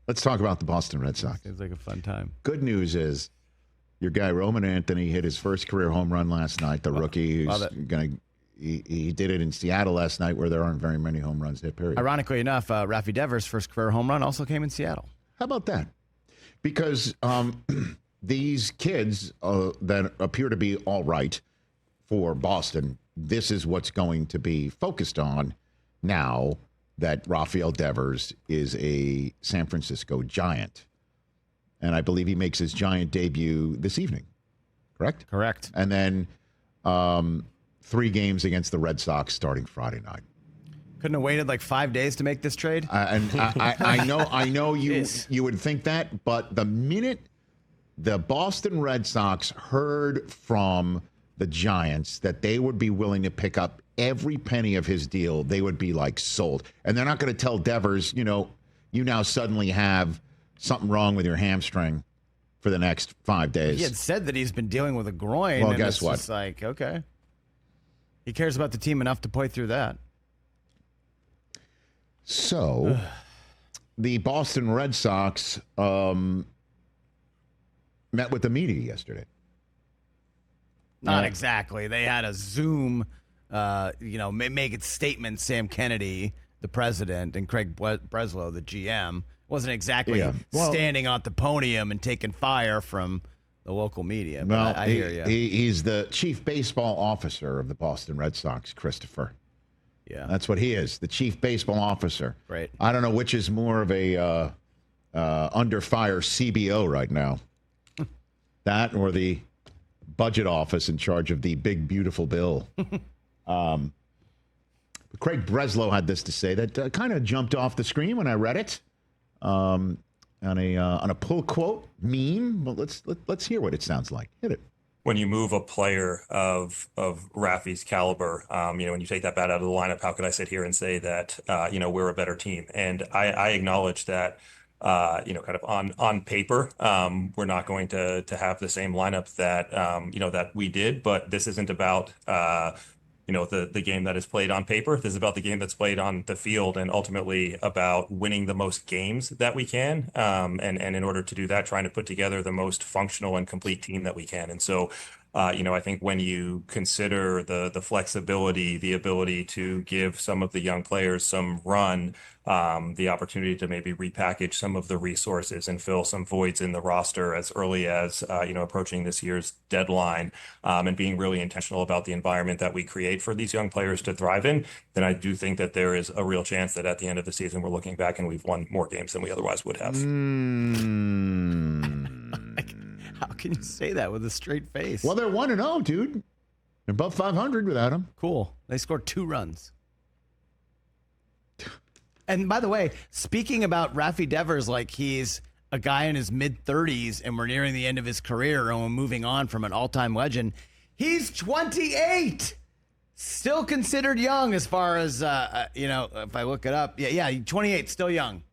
Let's talk about the Boston Red Sox. Seems like a fun time. Good news is your guy Roman Anthony hit his first career home run last night. The rookie who's he did it in Seattle last night, where there aren't very many home runs hit. Period. Ironically enough, Rafael Devers' first career home run also came in Seattle. How about that? Because these kids that appear to be all right for Boston, this is what's going to be focused on now that Rafael Devers is a San Francisco Giant. And I believe he makes his Giant debut this evening, correct? Correct. And then 3 games against the Red Sox starting Friday night. Couldn't have waited like 5 days to make this trade? I know you would think that, but the minute the Boston Red Sox heard from the Giants that they would be willing to pick up every penny of his deal, they would be like sold. And they're not going to tell Devers, you now suddenly have something wrong with your hamstring for the next 5 days. He had said that he's been dealing with a groin. Well, and guess what? It's like, okay. He cares about the team enough to play through that. So, the Boston Red Sox met with the media yesterday. Not exactly. They had a Zoom, make it statement. Sam Kennedy, the president, and Craig Breslow, the GM, wasn't exactly standing on the podium and taking fire from the local media. But Well, I hear you. He's the chief baseball officer of the Boston Red Sox, Christopher. Yeah, that's what he is, the chief baseball officer. Right. I don't know which is more of a under fire CBO right now, that or the budget office in charge of the big beautiful bill. Craig Breslow had this to say that kind of jumped off the screen when I read it on a pull quote meme. But let's hear what it sounds like. Hit it. When you move a player of Rafi's caliber, when you take that bat out of the lineup, how could I sit here and say that, we're a better team? And I acknowledge that, kind of on paper, we're not going to have the same lineup that, that we did, but this isn't about, the game that is played on paper. This is about the game that's played on the field, and ultimately about winning the most games that we can. And in order to do that, trying to put together the most functional and complete team that we can. And so, I think when you consider the flexibility, the ability to give some of the young players some run, the opportunity to maybe repackage some of the resources and fill some voids in the roster as early as, approaching this year's deadline, and being really intentional about the environment that we create for these young players to thrive in, then I do think that there is a real chance that at the end of the season, we're looking back and we've won more games than we otherwise would have. How can you say that with a straight face? Well, they're 1-0, dude. They're above 500 without him. Cool. They scored 2 runs. And by the way, speaking about Rafi Devers, like he's a guy in his mid-30s and we're nearing the end of his career and we're moving on from an all-time legend. He's 28. Still considered young as far as, if I look it up. Yeah, 28, still young.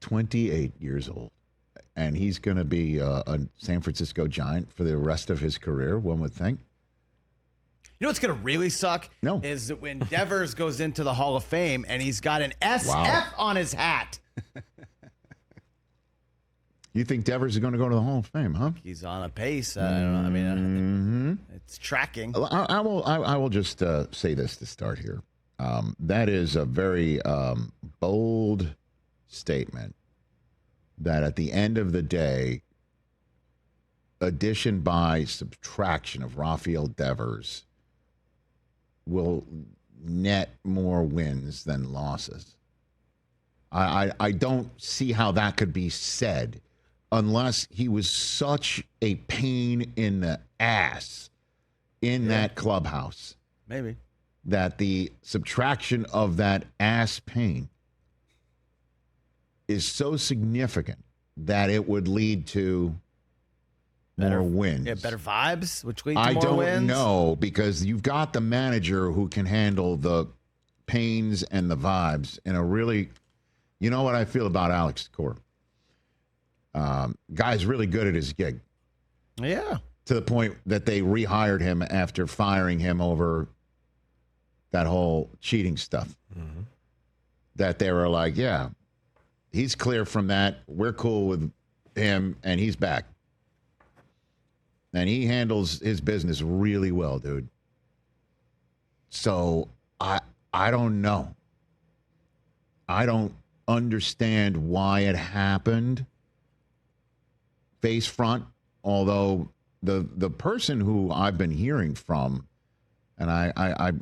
28 years old. And he's going to be a San Francisco Giant for the rest of his career, one would think. You know what's going to really suck? No. Is that when Devers goes into the Hall of Fame and he's got an SF on his hat. You think Devers is going to go to the Hall of Fame, huh? He's on a pace. I don't know. I mean, it's tracking. I will just say this to start here. That is a very bold statement. That at the end of the day, addition by subtraction of Rafael Devers will net more wins than losses. I don't see how that could be said unless he was such a pain in the ass in that clubhouse. Maybe. That the subtraction of that ass pain is so significant that it would lead to more wins. Yeah, better vibes, which lead to more wins. I don't know, because you've got the manager who can handle the pains and the vibes in a really, you know what I feel about Alex Cora. Guy's really good at his gig. Yeah. To the point that they rehired him after firing him over that whole cheating stuff. Mm-hmm. That they were like, yeah, he's clear from that. We're cool with him, and he's back. And he handles his business really well, dude. So I don't know. I don't understand why it happened. Face front, although the person who I've been hearing from, and I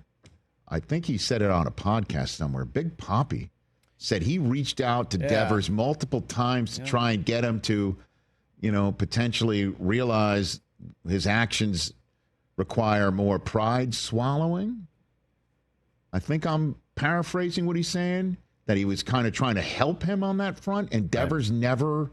think he said it on a podcast somewhere, Big Papi, said he reached out to Devers multiple times to try and get him to, potentially realize his actions require more pride swallowing. I think I'm paraphrasing what he's saying, that he was kind of trying to help him on that front, and Devers never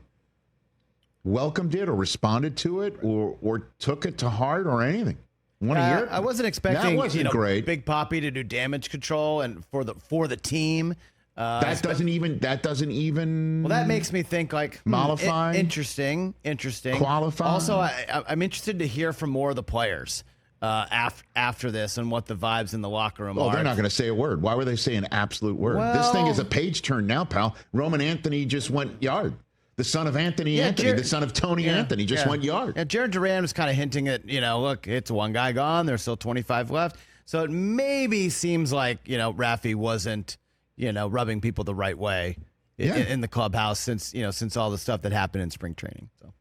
welcomed it or responded to it or took it to heart or anything. Want to hear it? I wasn't expecting that wasn't great. Big Papi to do damage control and for the team. That doesn't even. Well, that makes me think like mollify. Interesting. Qualify. Also, I'm interested to hear from more of the players after this and what the vibes in the locker room are. They're not going to say a word. Why would they say an absolute word? Well, this thing is a page turn now, pal. Roman Anthony just went yard. The son of Anthony, the son of Tony Anthony, just went yard. Yeah, Jared Duran was kind of hinting at, look, it's one guy gone. There's still 25 left. So it maybe seems like, Rafi wasn't, rubbing people the right way in the clubhouse since all the stuff that happened in spring training. So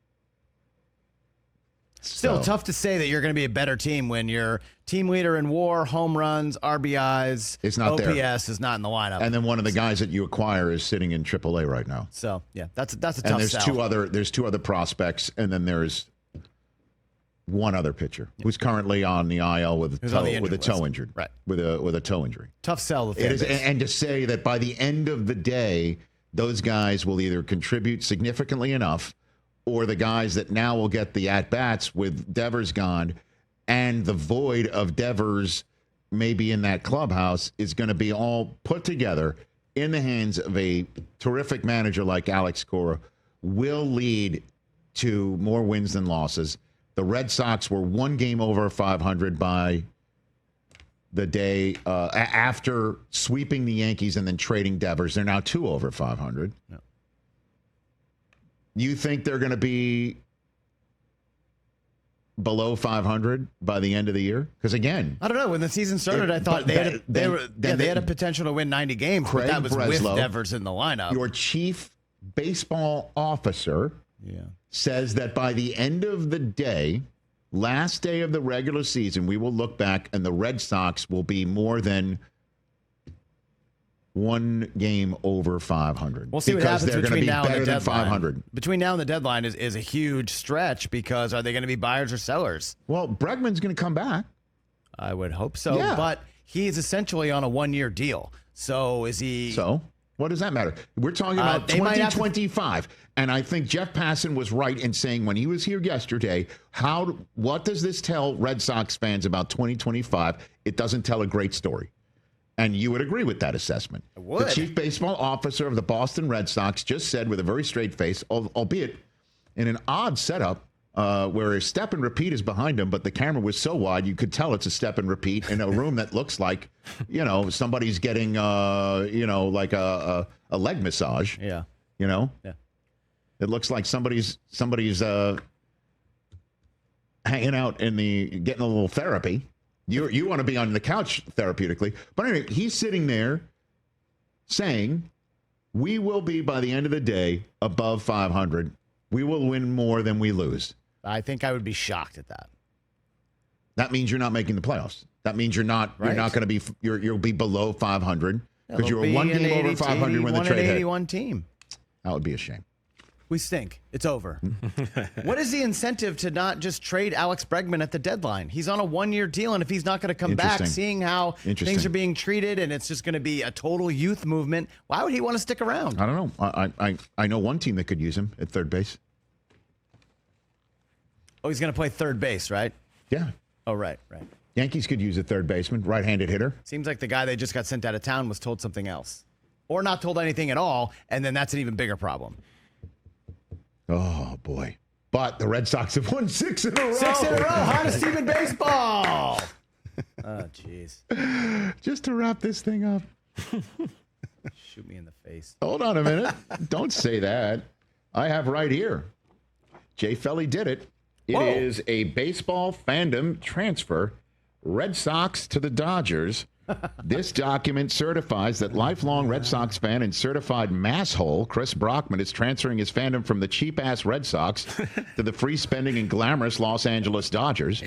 still tough to say that you're going to be a better team when your team leader in WAR, home runs, RBIs, it's not OPS is not in the lineup. And then one of the guys that you acquire is sitting in AAA right now. So that's a tough and there's sell. there's two other prospects, and then there's one other pitcher who's currently on the IL with a toe injury. Right. With a toe injury. Tough sell. It is, and to say that by the end of the day, those guys will either contribute significantly enough, or the guys that now will get the at-bats with Devers gone, and the void of Devers maybe in that clubhouse is going to be all put together in the hands of a terrific manager like Alex Cora, will lead to more wins than losses. The Red Sox were one game over 500 by the day after sweeping the Yankees and then trading Devers. They're now 2 over 500. No. You think they're going to be below 500 by the end of the year? Because again, I don't know. When the season started, I thought they had a potential to win 90 games. Craig but that was Breslow, with Devers in the lineup. Your chief baseball officer says that by the end of the day, last day of the regular season, we will look back and the Red Sox will be more than one game over 500. We'll see what happens between now and the deadline. 500. Between now and the deadline is a huge stretch, because are they going to be buyers or sellers? Well, Bregman's going to come back. I would hope so, but he's essentially on a 1-year deal. So is he? So what does that matter? We're talking about 2025. And I think Jeff Passan was right in saying when he was here yesterday, what does this tell Red Sox fans about 2025? It doesn't tell a great story. And you would agree with that assessment. I would. The chief baseball officer of the Boston Red Sox just said with a very straight face, albeit in an odd setup, where a step and repeat is behind him, but the camera was so wide you could tell it's a step and repeat in a room that looks like, somebody's getting, like a leg massage. Yeah. Yeah. It looks like somebody's hanging out getting a little therapy. You want to be on the couch therapeutically. But anyway, he's sitting there saying, we will be, by the end of the day, above 500. We will win more than we lose. I think I would be shocked at that. That means you're not making the playoffs. That means you're not going to be, you'll be below 500 because you're one game over 500 when the trade hit. 81 team. That would be a shame. We stink. It's over. What is the incentive to not just trade Alex Bregman at the deadline? He's on a 1-year deal, and if he's not going to come back, seeing how things are being treated, and it's just going to be a total youth movement, why would he want to stick around? I don't know. I know one team that could use him at third base. Oh, he's going to play third base, right? Yeah. Oh, right. Yankees could use a third baseman, right-handed hitter. Seems like the guy they just got sent out of town was told something else, or not told anything at all, and then that's an even bigger problem. Oh, boy. But the Red Sox have won 6 in a row. 6 in a row. Hottest team in baseball. Oh, jeez. Just to wrap this thing up. Shoot me in the face. Hold on a minute. Don't say that. I have right here. Jay Felly did it. It is a baseball fandom transfer. Red Sox to the Dodgers. This document certifies that lifelong Red Sox fan and certified masshole Chris Brockman is transferring his fandom from the cheap-ass Red Sox to the free-spending and glamorous Los Angeles Dodgers.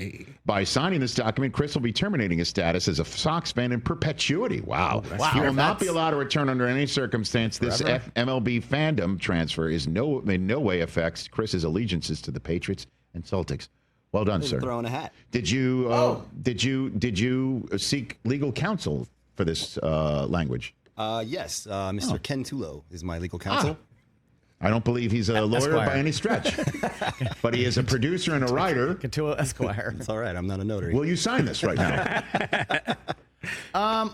By signing this document, Chris will be terminating his status as a Sox fan in perpetuity. Wow. He will not be allowed to return under any circumstance. This MLB fandom transfer is in no way affects Chris's allegiances to the Patriots and Celtics. Well done, sir. Throwing a hat. Did you seek legal counsel for this language? Yes. Mr. Ken Tulo is my legal counsel. I don't believe he's a lawyer by any stretch, but he is a producer and a writer. Cantulo Esquire. It's all right. I'm not a notary. Will you sign this right now?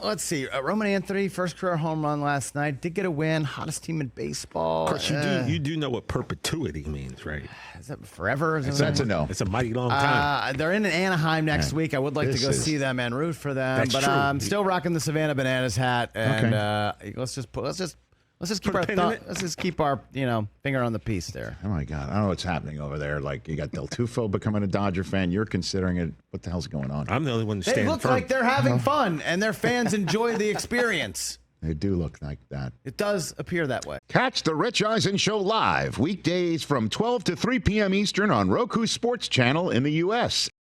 Let's see. Roman Anthony, first career home run last night. Did get a win. Hottest team in baseball. Of course, you do know what perpetuity means, right? Is that forever? That's a no. It's a mighty long time. They're in Anaheim next week. I would like to go see them and root for them. That's but true. I'm still rocking the Savannah Bananas hat. And let's just keep our finger on the piece there. Oh my God, I don't know what's happening over there. Like, you got Del Tufo becoming a Dodger fan. You're considering it. What the hell's going on? I'm the only one They standing look firm. like they're having fun, and their fans enjoy the experience. They do look like that. It does appear that way. Catch the Rich Eisen Show live weekdays from 12 to 3 p.m. Eastern on Roku Sports Channel in the U.S.